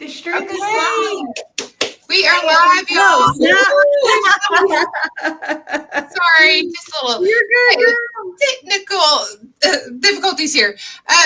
The streak is Okay. live. We are live, y'all. No. Sorry, just a little You're good, girl. technical difficulties here.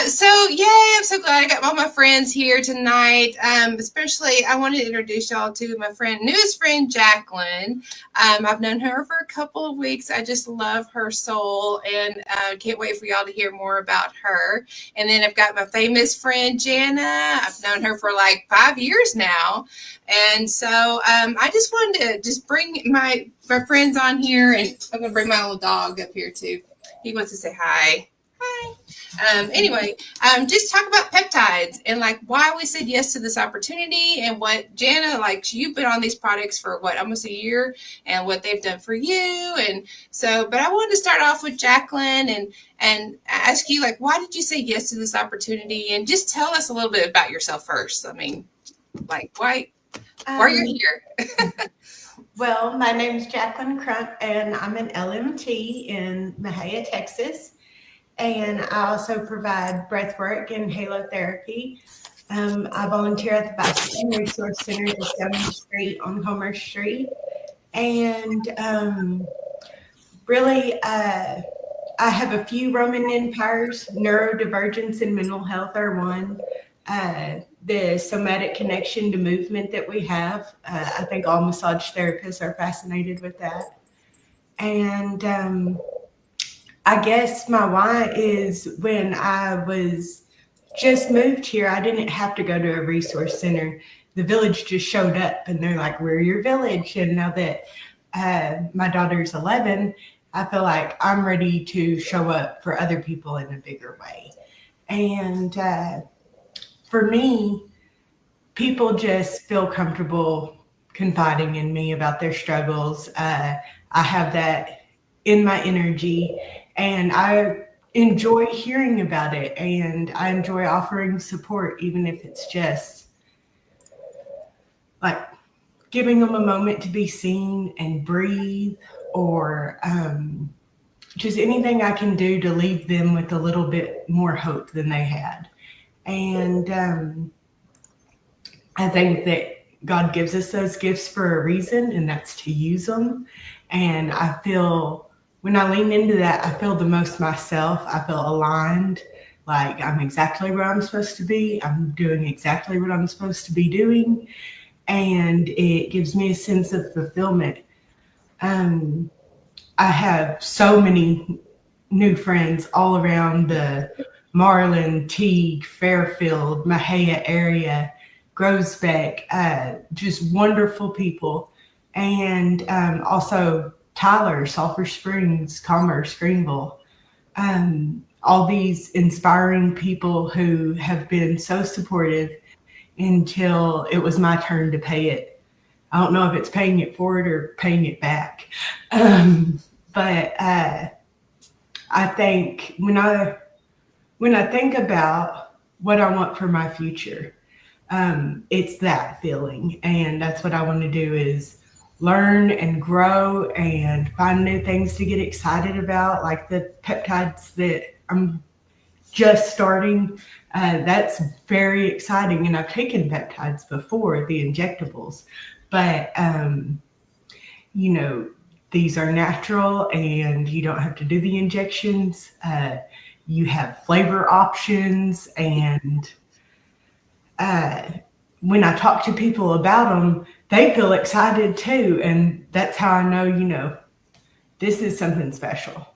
So, yay, I'm so glad I got all my friends here tonight. Especially, I wanted to introduce y'all to my newest friend, Jacqueline. I've known her for a couple of weeks. I just love her soul and can't wait for y'all to hear more about her. And then I've got my famous friend, Jana. I've known her for like 5 years now. And so I just wanted to bring my friends on here, and I'm going to bring my little dog up here too. He wants to say hi. Hi. Anyway, just talk about peptides and like why we said yes to this opportunity and what Jana, like you've been on these products for what, almost a year, and what they've done for you. And so, but I wanted to start off with Jacqueline and ask you, like, why did you say yes to this opportunity? And just tell us a little bit about yourself first. I mean, like, why are you here? Well, my name is Jacqueline Crump, and I'm an LMT in Mahia, Texas. And I also provide breath work and halotherapy. I volunteer at the Bioactive Resource Center just down the street on Homer Street. And really, I have a few Roman empires. Neurodivergence and mental health are one. The somatic connection to movement that we have. I think all massage therapists are fascinated with that. And I guess my why is when I was just moved here, I didn't have to go to a resource center. The village just showed up and they're like, we're your village. And now that my daughter's 11, I feel like I'm ready to show up for other people in a bigger way. And for me, people just feel comfortable confiding in me about their struggles. I have that in my energy, and I enjoy hearing about it, and I enjoy offering support, even if it's just like giving them a moment to be seen and breathe, or just anything I can do to leave them with a little bit more hope than they had. And I think that God gives us those gifts for a reason, and that's to use them. And I feel when I lean into that, I feel the most myself. I feel aligned, like I'm exactly where I'm supposed to be. I'm doing exactly what I'm supposed to be doing. And it gives me a sense of fulfillment. I have so many new friends all around the Marlin, Teague, Fairfield, Mahia area, Groesbeck, just wonderful people. And also Tyler, Sulphur Springs, Commerce, Greenville. All these inspiring people who have been so supportive until it was my turn to pay it. I don't know if it's paying it forward or paying it back. But I think when I think about what I want for my future, it's that feeling. And that's what I want to do is learn and grow and find new things to get excited about, like the peptides that I'm just starting. That's very exciting. And I've taken peptides before, the injectables, but these are natural and you don't have to do the injections. You have flavor options. And when I talk to people about them, they feel excited too. And that's how I know, this is something special.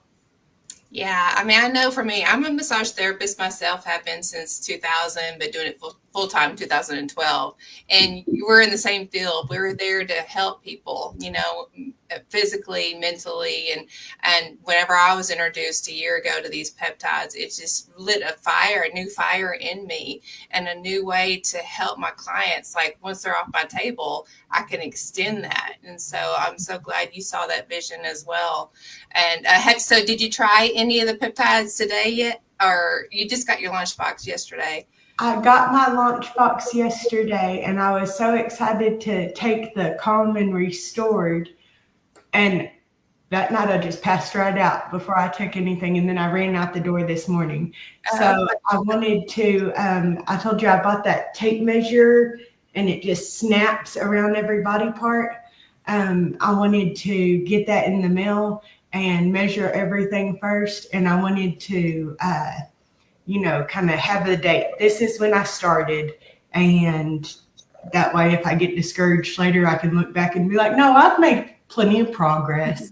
Yeah, I mean, I know for me, I'm a massage therapist myself, have been since 2000, but doing it full-time 2012. And we're in the same field. We were there to help people, physically, mentally. And whenever I was introduced a year ago to these peptides, it just lit a new fire in me, and a new way to help my clients. Like once they're off my table, I can extend that. And so I'm so glad you saw that vision as well. And so did you try any of the peptides today yet? Or you just got your lunchbox yesterday? I got my lunchbox yesterday, and I was so excited to take the Calm and Restored. And that night I just passed right out before I took anything. And then I ran out the door this morning. So I wanted to, I told you I bought that tape measure and it just snaps around every body part. I wanted to get that in the mail and measure everything first. And I wanted to, kind of have a date. This is when I started. And that way, if I get discouraged later, I can look back and be like, no, I've made plenty of progress.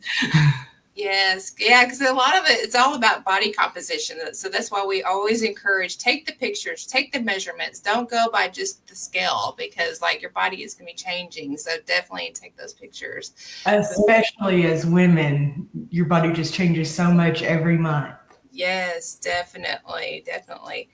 Yes. Yeah. Because a lot of it, it's all about body composition. So that's why we always encourage, take the pictures, take the measurements. Don't go by just the scale, because like your body is going to be changing. So definitely take those pictures. Especially as women, your body just changes so much every month. Yes, definitely. Definitely.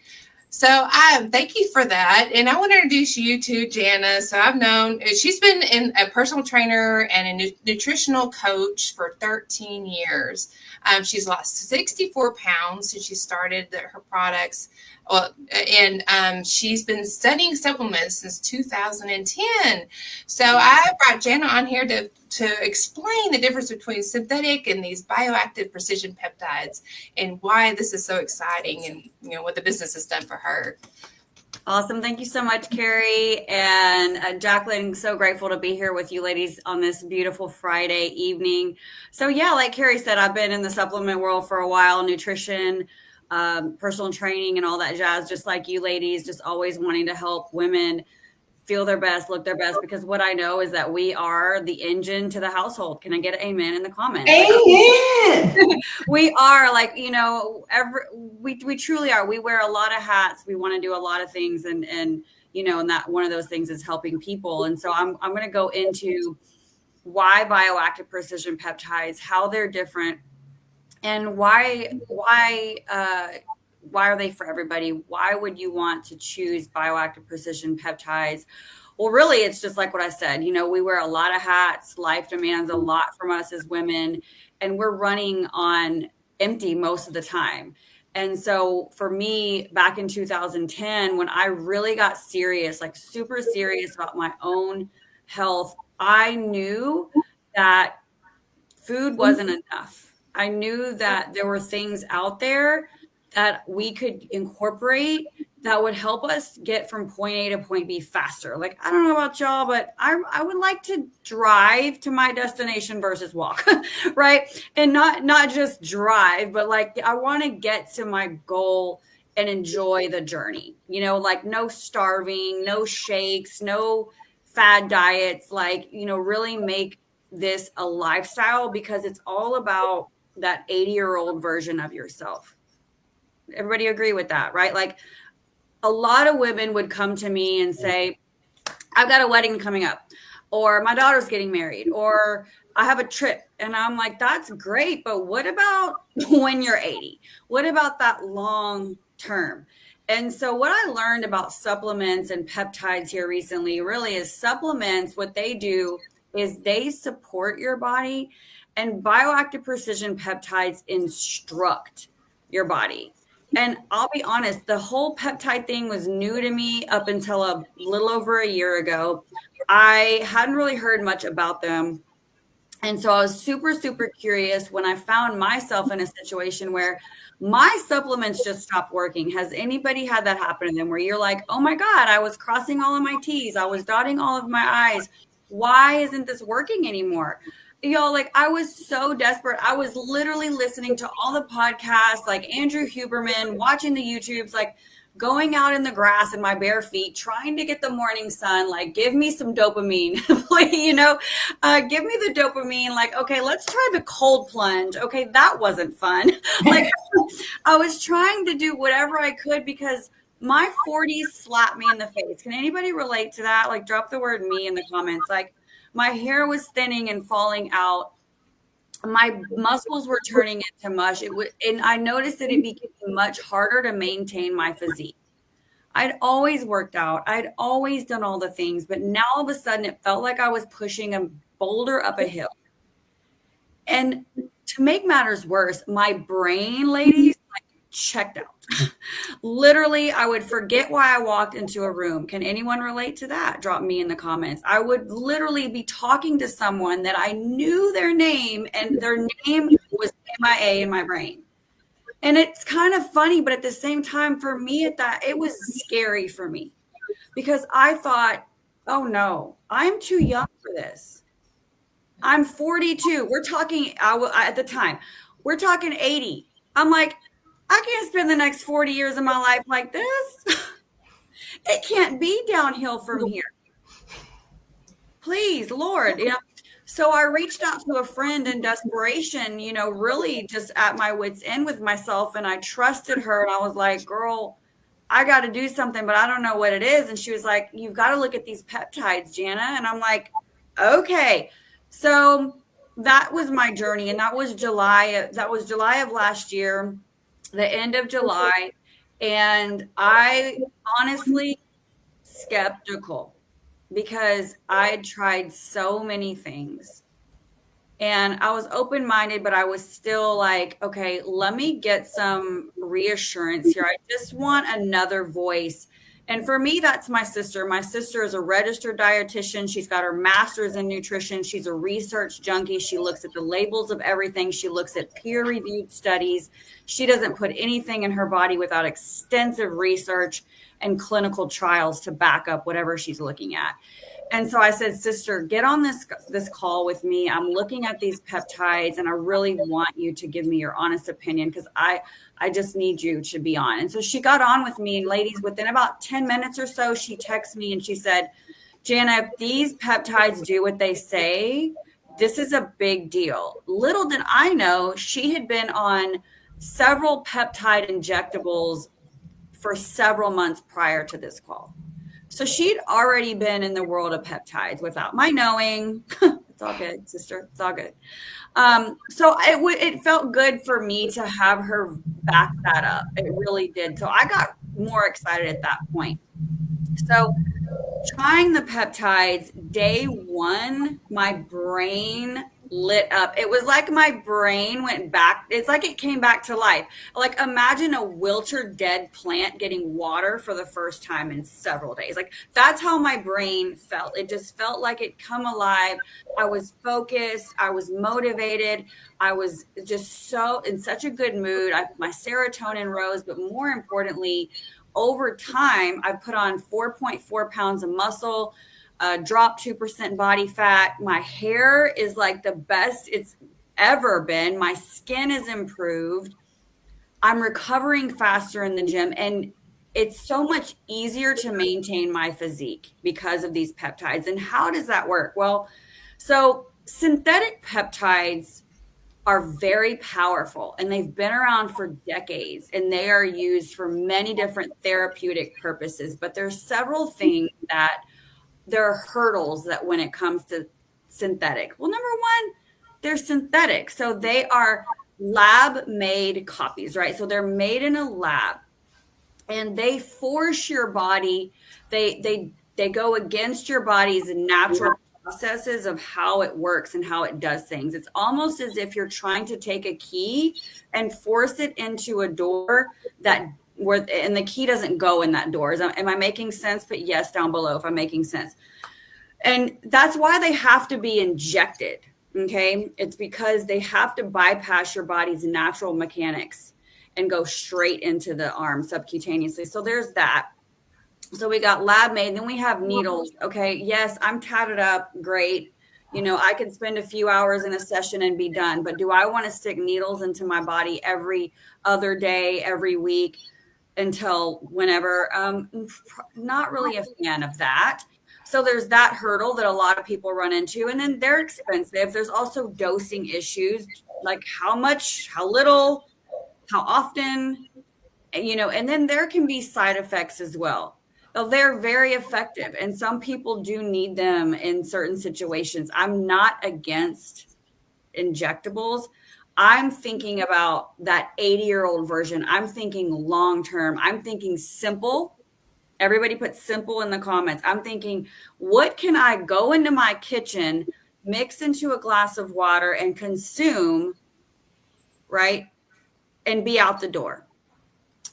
So thank you for that. And I want to introduce you to Jana. So I've known, she's been a personal trainer and a nutritional coach for 13 years. She's lost 64 pounds since she started her products. And she's been studying supplements since 2010. So I brought Jana on here to explain the difference between synthetic and these bioactive precision peptides, and why this is so exciting, and what the business has done for her. Awesome. Thank you so much, Carrie. And Jacqueline, so grateful to be here with you ladies on this beautiful Friday evening. So yeah, like Carrie said, I've been in the supplement world for a while, nutrition, personal training, and all that jazz, just like you ladies, just always wanting to help women feel their best, look their best, because what I know is that we are the engine to the household. Can I get an amen in the comments? Amen. We are, like, we truly are. We wear a lot of hats. We want to do a lot of things, and that one of those things is helping people. And so I'm going to go into why bioactive precision peptides, how they're different, and why are they for everybody? Why would you want to choose bioactive precision peptides? Well, really, it's just like what I said. We wear a lot of hats. Life demands a lot from us as women, and we're running on empty most of the time. And so for me, back in 2010, when I really got serious, like super serious about my own health, I knew that food wasn't enough. I knew that there were things out there that we could incorporate that would help us get from point A to point B faster. Like, I don't know about y'all, but I would like to drive to my destination versus walk, right? And not just drive, but like, I want to get to my goal and enjoy the journey, like no starving, no shakes, no fad diets, like, really make this a lifestyle, because it's all about that 80-year-old version of yourself. Everybody agree with that, right? Like, a lot of women would come to me and say, I've got a wedding coming up, or my daughter's getting married, or I have a trip. And I'm like, that's great, but what about when you're 80? What about that long term? And so what I learned about supplements and peptides here recently really is supplements, what they do is they support your body, and bioactive precision peptides instruct your body. And I'll be honest, the whole peptide thing was new to me up until a little over a year ago. I hadn't really heard much about them. And so I was super, super curious when I found myself in a situation where my supplements just stopped working. Has anybody had that happen to them, where you're like, oh my God, I was crossing all of my T's, I was dotting all of my I's. Why isn't this working anymore? Like, I was so desperate. I was literally listening to all the podcasts, like Andrew Huberman, watching the YouTubes, like going out in the grass in my bare feet, trying to get the morning sun, like, give me some dopamine, give me the dopamine. Like, okay, let's try the cold plunge. Okay, that wasn't fun. Like, I was trying to do whatever I could because my 40s slapped me in the face. Can anybody relate to that? Like, drop the word me in the comments. Like, my hair was thinning and falling out. My muscles were turning into mush. And I noticed that it became much harder to maintain my physique. I'd always worked out. I'd always done all the things. But now all of a sudden, it felt like I was pushing a boulder up a hill. And to make matters worse, my brain, ladies, checked out. Literally, I would forget why I walked into a room. Can anyone relate to that? Drop me in the comments. I would literally be talking to someone that I knew their name, and their name was MIA in my brain. And it's kind of funny, but at the same time, for me, it was scary for me, because I thought, oh no, I'm too young for this. I'm 42. We're talking, at the time, we're talking 80. I'm like, I can't spend the next 40 years of my life like this. It can't be downhill from here. Please, Lord, So I reached out to a friend in desperation, really just at my wit's end with myself. And I trusted her. And I was like, girl, I got to do something, but I don't know what it is. And she was like, you've got to look at these peptides, Jana. And I'm like, okay. So that was my journey. And that was July. That was July of last year, the end of July. And I honestly skeptical because I tried so many things. And I was open-minded, but I was still like, okay, let me get some reassurance here. I just want another voice. And for me, that's my sister. My sister is a registered dietitian. She's got her master's in nutrition. She's a research junkie. She looks at the labels of everything. She looks at peer-reviewed studies. She doesn't put anything in her body without extensive research and clinical trials to back up whatever she's looking at. And so I said, sister, get on this call with me. I'm looking at these peptides and I really want you to give me your honest opinion because I just need you to be on. And so she got on with me, and ladies, within about 10 minutes or so, she texted me and she said, Jana, if these peptides do what they say, this is a big deal. Little did I know she had been on several peptide injectables for several months prior to this call. So she'd already been in the world of peptides without my knowing. It's all good, sister. It's all good. So it felt good for me to have her back that up. It really did. So I got more excited at that point. So trying the peptides, day one, my brain lit up. It was like my brain went back. It's like it came back to life. Like imagine a wilted dead plant getting water for the first time in several days. Like that's how my brain felt. It just felt like it come alive. I was focused. I was motivated. I was just so in such a good mood. My serotonin rose, but more importantly, over time, I put on 4.4 pounds of muscle, dropped 2% body fat. My hair is like the best it's ever been. My skin is improved. I'm recovering faster in the gym. And it's so much easier to maintain my physique because of these peptides. And how does that work? Well, so synthetic peptides are very powerful and they've been around for decades and they are used for many different therapeutic purposes. But there's several things that there are hurdles that when it comes to synthetic. Well, number one, they're synthetic. So they are lab made copies, right? So they're made in a lab and they force your body. They go against your body's natural processes of how it works and how it does things. It's almost as if you're trying to take a key and force it into a door and the key doesn't go in that door. Am I making sense? But yes, down below if I'm making sense. And that's why they have to be injected. Okay. It's because they have to bypass your body's natural mechanics and go straight into the arm subcutaneously. So there's that. So we got lab made, and then we have needles. Okay. Yes, I'm tatted up. Great. I can spend a few hours in a session and be done, but do I want to stick needles into my body every other day, every week until whenever? Not really a fan of that. So there's that hurdle that a lot of people run into, and then they're expensive. There's also dosing issues, like how much, how little, how often, and then there can be side effects as well. They're very effective, and some people do need them in certain situations. I'm not against injectables. I'm thinking about that 80-year-old version. I'm thinking long-term. I'm thinking simple. Everybody put simple in the comments. I'm thinking, what can I go into my kitchen, mix into a glass of water and consume, right? And be out the door.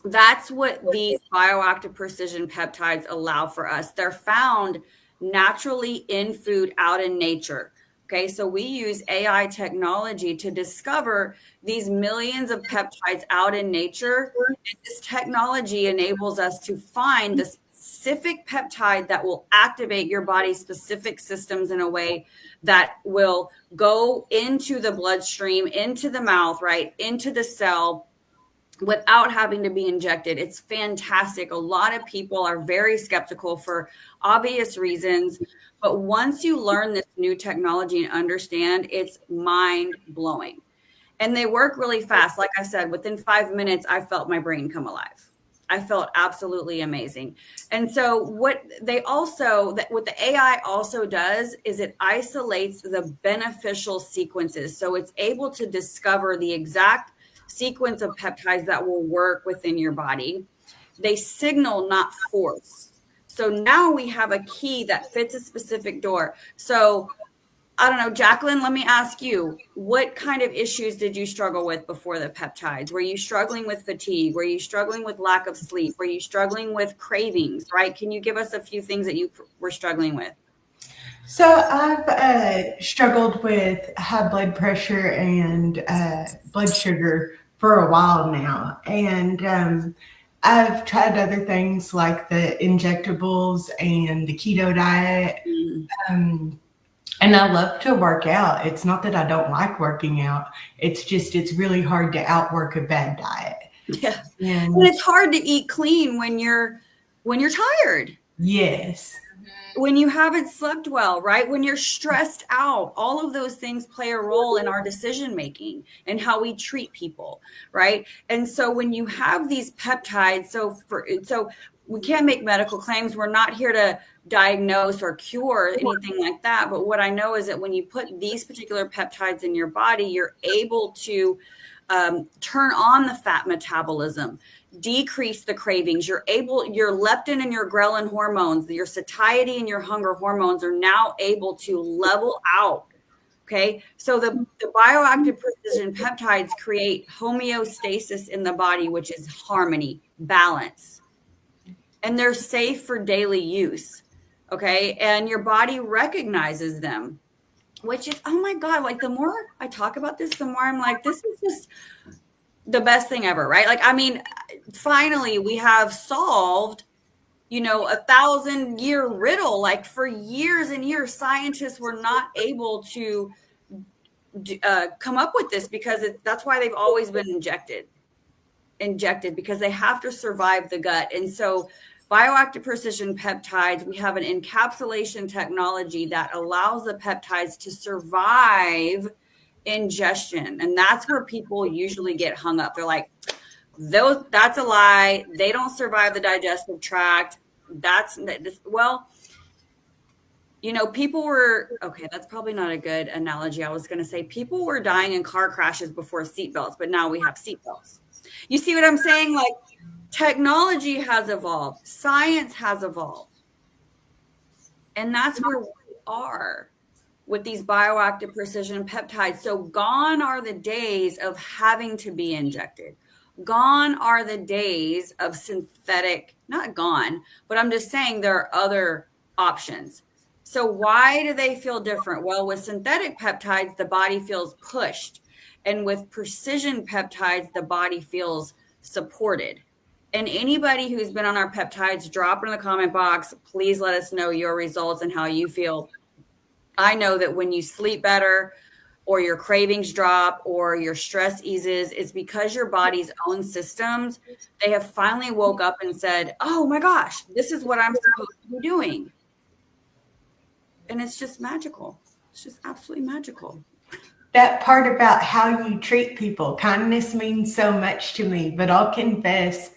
That's what these bioactive precision peptides allow for us. They're found naturally in food out in nature. Okay, so we use AI technology to discover these millions of peptides out in nature. And this technology enables us to find the specific peptide that will activate your body's specific systems in a way that will go into the bloodstream, into the mouth, right, into the cell, without having to be injected. It's fantastic. A lot of people are very skeptical for obvious reasons, but once you learn this new technology and understand, it's mind blowing. And they work really fast. Like I said, within 5 minutes, I felt my brain come alive. I felt absolutely amazing. And so what the AI also does is it isolates the beneficial sequences. So it's able to discover the exact sequence of peptides that will work within your body. They signal, not force. So now we have a key that fits a specific door. So I don't know, Jacqueline, let me ask you, what kind of issues did you struggle with before the peptides? Were you struggling with fatigue? Were you struggling with lack of sleep? Were you struggling with cravings, right? Can you give us a few things that you were struggling with? So I've struggled with high blood pressure and blood sugar for a while now. And I've tried other things like the injectables and the keto diet. And I love to work out. It's not that I don't like working out. It's just, it's really hard to outwork a bad diet. Yeah. And it's hard to eat clean when you're tired. Yes. When you haven't slept well, right? When you're stressed out, all of those things play a role in our decision making and how we treat people, right? And so when you have these peptides, so we can't make medical claims. We're not here to diagnose or cure anything like that. But what I know is that when you put these particular peptides in your body, you're able to turn on the fat metabolism, decrease the cravings. Your leptin and your ghrelin hormones, your satiety and your hunger hormones are now able to level out. Okay. So the bioactive precision peptides create homeostasis in the body, which is harmony, balance, and they're safe for daily use. Okay. And your body recognizes them, which is, oh my God, like the more I talk about this, the more I'm like, this is just the best thing ever, right? Like, I mean, finally we have solved, 1,000-year riddle. Like for years and years, scientists were not able to come up with this because that's why they've always been injected because they have to survive the gut. And so Bioactive Precision Peptides, we have an encapsulation technology that allows the peptides to survive ingestion. And that's where people usually get hung up. They're like, that's a lie. They don't survive the digestive tract. People were, okay, that's probably not a good analogy. I was going to say people were dying in car crashes before seatbelts, but now we have seatbelts. You see what I'm saying? Like, technology has evolved. Science has evolved. And that's where we are with these bioactive precision peptides. So gone are the days of having to be injected. Gone are the days of synthetic, not gone, but I'm just saying there are other options. So why do they feel different? Well, with synthetic peptides, the body feels pushed. And with precision peptides, the body feels supported. And anybody who's been on our peptides, drop it in the comment box. Please let us know your results and how you feel. I know that when you sleep better or your cravings drop or your stress eases, it's because your body's own systems, they have finally woke up and said, oh my gosh, this is what I'm supposed to be doing. And it's just magical. It's just absolutely magical. That part about how you treat people, kindness means so much to me, but I'll confess,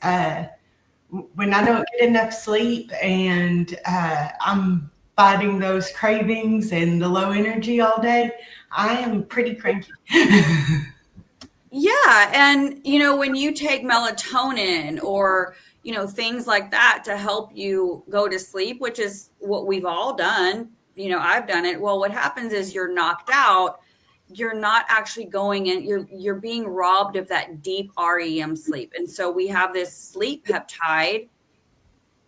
when I don't get enough sleep and I'm fighting those cravings and the low energy all day, I am pretty cranky. Yeah. And, when you take melatonin or, things like that to help you go to sleep, which is what we've all done, I've done it. Well, what happens is you're knocked out. You're not actually going in, you're being robbed of that deep REM sleep. And so we have this sleep peptide,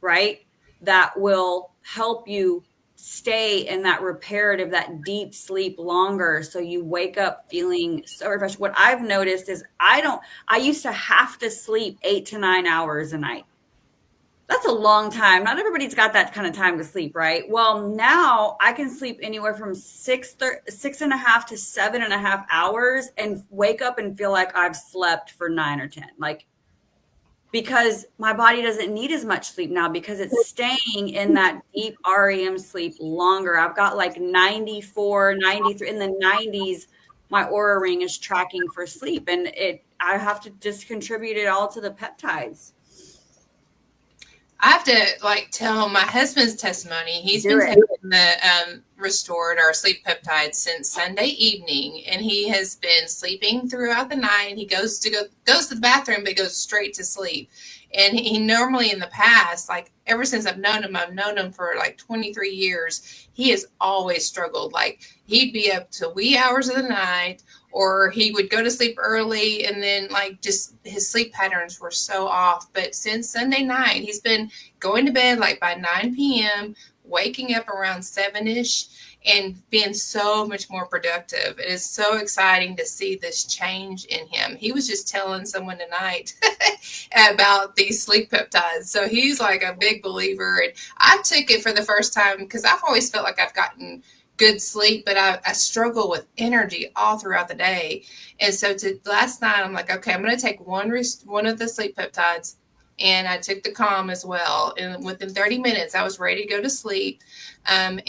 right, that will help you stay in that reparative, that deep sleep longer. So you wake up feeling so refreshed. What I've noticed is I used to have to sleep 8 to 9 hours a night. That's a long time. Not everybody's got that kind of time to sleep, right? Well, now I can sleep anywhere from 6.5 to 7.5 hours and wake up and feel like I've slept for 9 or 10. Like, because my body doesn't need as much sleep now because it's staying in that deep REM sleep longer. I've got like 94, 93 in the 90s. My Aura Ring is tracking for sleep, and I have to just contribute it all to the peptides. I have to like tell my husband's testimony. He's Do been it. taking the restored our sleep peptides since Sunday evening, and he has been sleeping throughout the night. He goes to the bathroom, but goes straight to sleep. And he normally in the past, like ever since I've known him for like 23 years, he has always struggled. Like he'd be up to wee hours of the night, or he would go to sleep early, and then like just his sleep patterns were so off. But since Sunday night, he's been going to bed like by 9 p.m., waking up around 7-ish, and being so much more productive. It is so exciting to see this change in him. He was just telling someone tonight about these sleep peptides. So he's like a big believer. And I took it for the first time because I've always felt like I've gotten good sleep, but I struggle with energy all throughout the day. And so last night, I'm like, okay, I'm going to take one of the sleep peptides, and I took the Calm as well. And within 30 minutes, I was ready to go to sleep. And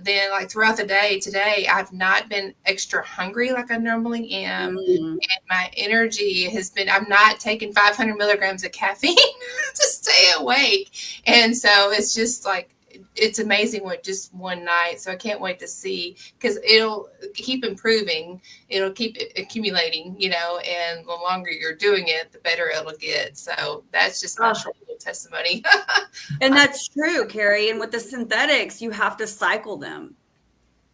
then like throughout the day today, I've not been extra hungry like I normally am. And my energy has been, I'm not taking 500 milligrams of caffeine to stay awake. And so it's just like, it's amazing what just one night. So I can't wait to see, because it'll keep improving. It'll keep accumulating, and the longer you're doing it, the better it'll get. So that's just my short little testimony. And that's true, Carrie. And with the synthetics, you have to cycle them.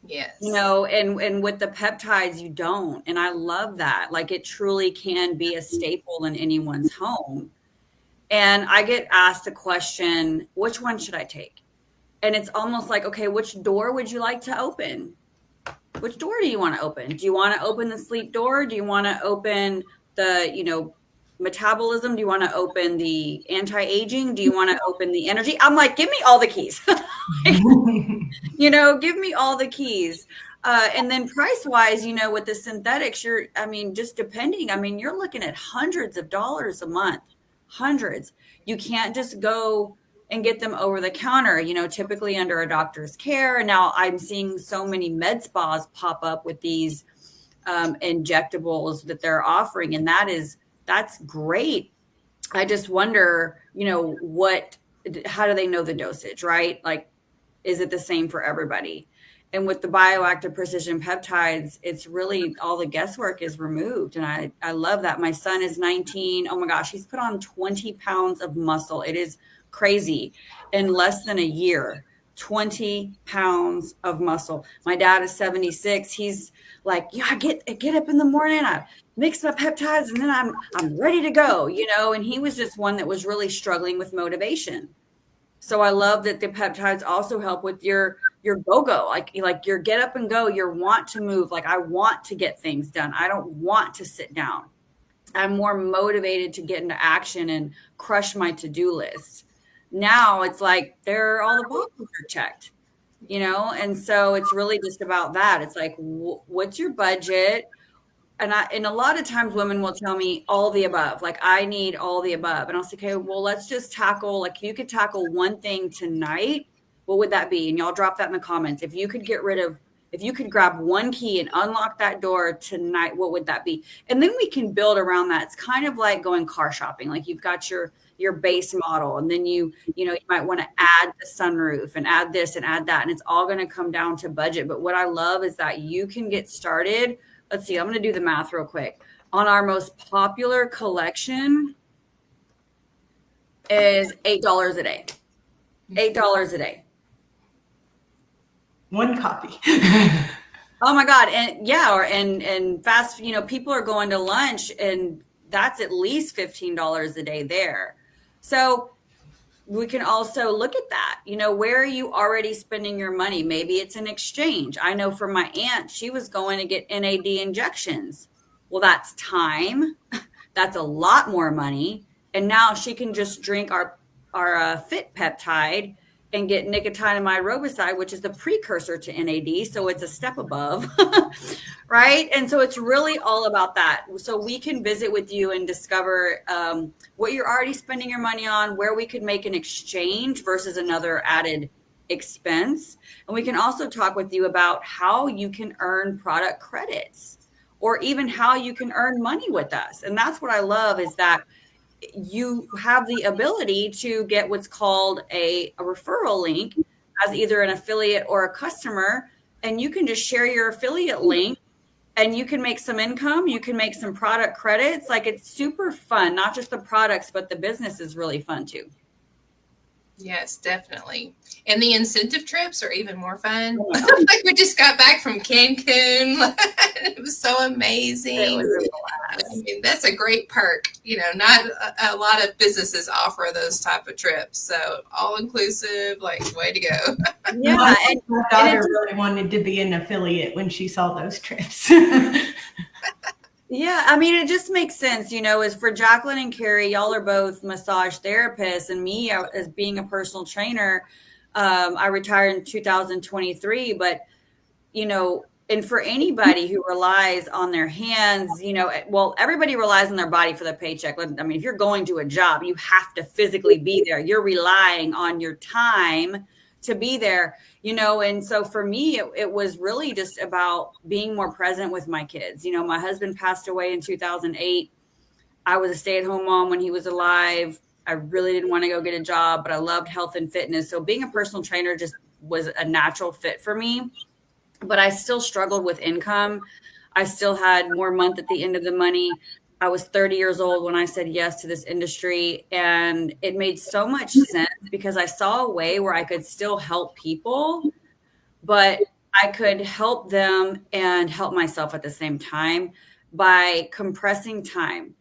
Yes. And with the peptides, you don't. And I love that. Like, it truly can be a staple in anyone's home. And I get asked the question, which one should I take? And it's almost like, okay, which door would you like to open? Which door do you want to open? Do you want to open the sleep door? Do you want to open the, metabolism? Do you want to open the anti-aging? Do you want to open the energy? I'm like, give me all the keys. Give me all the keys. And then price-wise, with the synthetics, just depending, you're looking at hundreds of dollars a month, hundreds. You can't just go and get them over the counter, typically under a doctor's care. And now I'm seeing so many med spas pop up with these injectables that they're offering. And that's great. I just wonder, how do they know the dosage, right? Like, is it the same for everybody? And with the Bioactive Precision Peptides, it's really all the guesswork is removed. And I love that. My son is 19. Oh my gosh, he's put on 20 pounds of muscle. It is crazy. In less than a year, 20 pounds of muscle. My dad is 76. He's like, yeah, I get up in the morning, I mix my peptides, and then I'm ready to go, and he was just one that was really struggling with motivation. So I love that the peptides also help with your go-go, like your get up and go, your want to move. Like, I want to get things done. I don't want to sit down. I'm more motivated to get into action and crush my to-do list. Now it's like all the boxes are checked, and so it's really just about that. It's like, what's your budget? And a lot of times women will tell me all the above, like, I need all the above. And I'll say, okay, well, let's just tackle, like, if you could tackle one thing tonight, what would that be? And y'all drop that in the comments. If you could grab one key and unlock that door tonight, what would that be? And then we can build around that. It's kind of like going car shopping. Like, you've got your base model, and then you might want to add the sunroof and add this and add that. And it's all going to come down to budget. But what I love is that you can get started. Let's see, I'm going to do the math real quick. On our most popular collection is $8 a day. $8 a day. One copy. Oh my God. And yeah, and fast, people are going to lunch, and that's at least $15 a day there. So we can also look at that. Where are you already spending your money? Maybe it's an exchange. I know for my aunt, she was going to get NAD injections. Well, that's time. That's a lot more money. And now she can just drink our our fit peptide and get nicotinamide riboside, which is the precursor to NAD. So it's a step above, right? And so it's really all about that. So we can visit with you and discover what you're already spending your money on, where we could make an exchange versus another added expense. And we can also talk with you about how you can earn product credits or even how you can earn money with us. And that's what I love, is that you have the ability to get what's called a referral link as either an affiliate or a customer. And you can just share your affiliate link and you can make some income. You can make some product credits. Like, it's super fun. Not just the products, but the business is really fun too. Yes, definitely. And the incentive trips are even more fun. Like, we just got back from Cancun. It was so amazing. It was a blast. I mean, that's a great perk. You know, not a lot of businesses offer those type of trips. So all inclusive, like, way to go. Yeah. My daughter really wanted to be an affiliate when she saw those trips. Yeah, I mean, it just makes sense, you know, as for Jacqueline and Carrie, y'all are both massage therapists, and me as being a personal trainer, I retired in 2023, but, you know, and for anybody who relies on their hands, you know, well, everybody relies on their body for the paycheck. I mean, if you're going to a job, you have to physically be there. You're relying on your time to be there, you know. And so for me, it was really just about being more present with my kids. You know, my husband passed away in 2008. I was a stay-at-home mom when he was alive. I really didn't want to go get a job, but I loved health and fitness. So being a personal trainer just was a natural fit for me. But I still struggled with income. I still had more month at the end of the money. I was 30 years old when I said yes to this industry, and it made so much sense because I saw a way where I could still help people, but I could help them and help myself at the same time by compressing time.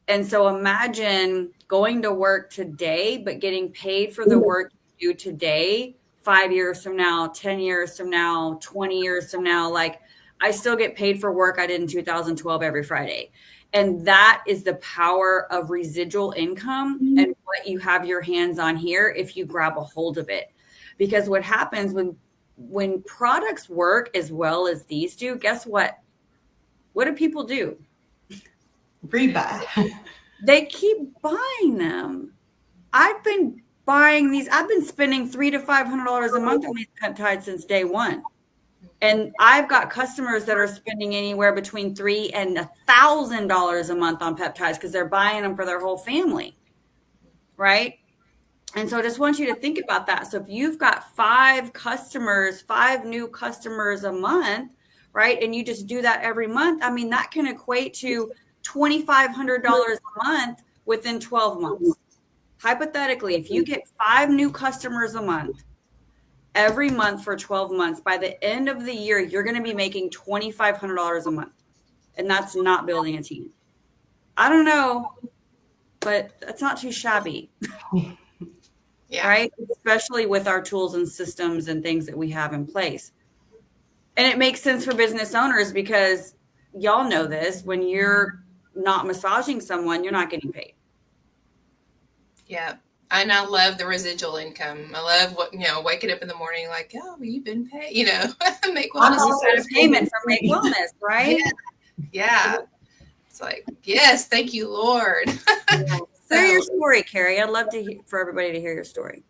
And so imagine going to work today, but getting paid for the work you do today, 5 years from now, 10 years from now, 20 years from now. Like, I still get paid for work I did in 2012 every Friday. And that is the power of residual income and what you have your hands on here if you grab a hold of it. Because what happens when products work as well as these do, guess what? What do people do? Rebuy. They keep buying them. I've been buying these. I've been spending $300 to $500 a month on these peptides since day one. And I've got customers that are spending anywhere between $3,000 and $1,000 a month on peptides because they're buying them for their whole family, right? And so I just want you to think about that. So if you've got 5 new customers a month, right, and you just do that every month, I mean, that can equate to $2,500 a month within 12 months. Hypothetically, if you get 5 new customers a month, every month for 12 months, by the end of the year, you're going to be making $2,500 a month. And that's not building a team. I don't know, but that's not too shabby. Yeah. Right? Especially with our tools and systems and things that we have in place. And it makes sense for business owners because y'all know this, when you're not massaging someone, you're not getting paid. Yeah. And I love the residual income. I love waking up in the morning like, oh, well, you've been paid, Make Wellness It's a payment from Make Wellness, right? Yeah. It's like, yes, thank you, Lord. Share your story, Carrie. I'd love for everybody to hear your story.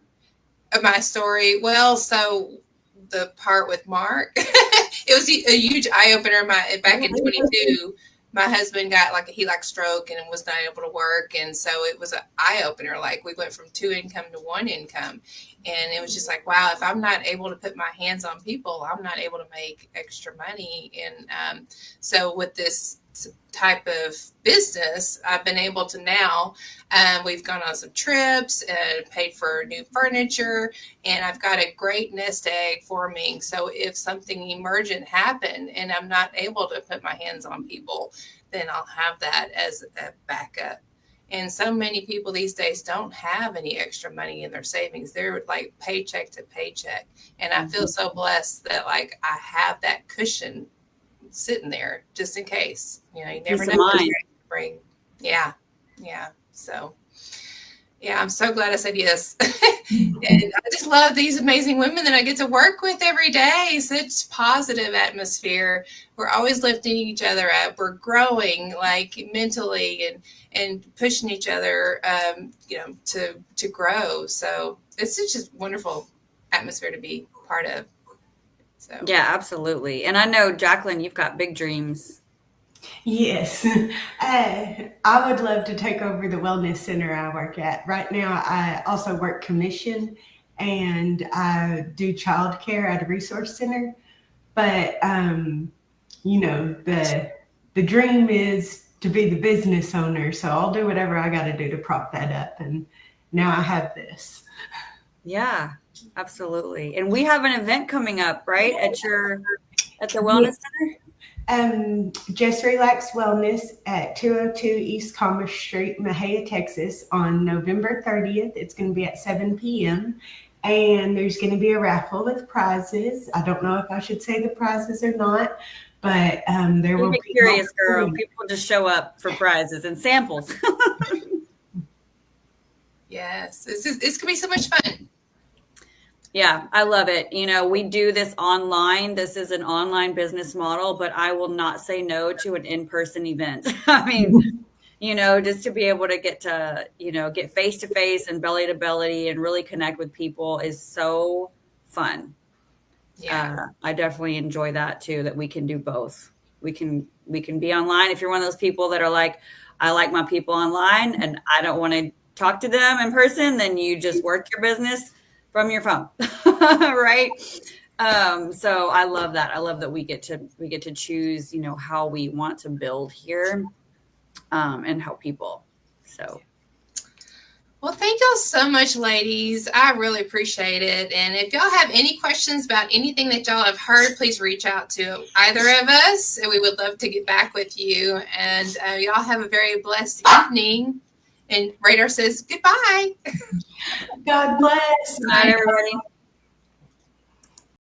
My story. Well, so the part with Mark, it was a huge eye opener. Back in 22. My husband got he stroke and was not able to work. And so it was an eye opener. Like, we went from 2 income to 1 income. And it was just like, wow, if I'm not able to put my hands on people, I'm not able to make extra money. And so with this type of business, I've been able to now, we've gone on some trips and paid for new furniture, and I've got a great nest egg forming. So if something emergent happened and I'm not able to put my hands on people, then I'll have that as a backup. And so many people these days don't have any extra money in their savings. They're like paycheck to paycheck. And I feel so blessed that I have that cushion sitting there just in case. You never know what it's bring. Yeah. So Yeah, I'm so glad I said yes. And I just love these amazing women that I get to work with every day. Such positive atmosphere. We're always lifting each other up. We're growing like mentally and pushing each other, to grow. So it's such a wonderful atmosphere to be part of. So Yeah, absolutely. And I know, Jacqueline, you've got big dreams. Yes. I would love to take over the wellness center I work at. Right now, I also work commission and I do childcare at a resource center. But the dream is to be the business owner. So I'll do whatever I got to do to prop that up. And now I have this. Yeah, absolutely. And we have an event coming up, right? At the wellness center? Just Relax Wellness at 202 East Commerce Street, Mahia, Texas on November 30th. It's going to be at 7 p.m. And there's going to be a raffle with prizes. I don't know if I should say the prizes or not, but there will be. Curious, girl. People just show up for prizes and samples. yes, it's going to be so much fun. Yeah, I love it. We do this online. This is an online business model, but I will not say no to an in-person event. I mean, just to be able to get face to face and belly to belly and really connect with people is so fun. Yeah. I definitely enjoy that too, that we can do both. We can be online. If you're one of those people that are like, I like my people online and I don't want to talk to them in person, then you just work your business from your phone. Right. So I love that. I love that we get to choose, how we want to build here, and help people. So. Well, thank y'all so much, ladies. I really appreciate it. And if y'all have any questions about anything that y'all have heard, please reach out to either of us, and we would love to get back with you. And y'all have a very blessed evening. And Radar says goodbye. God bless. Good night, everybody.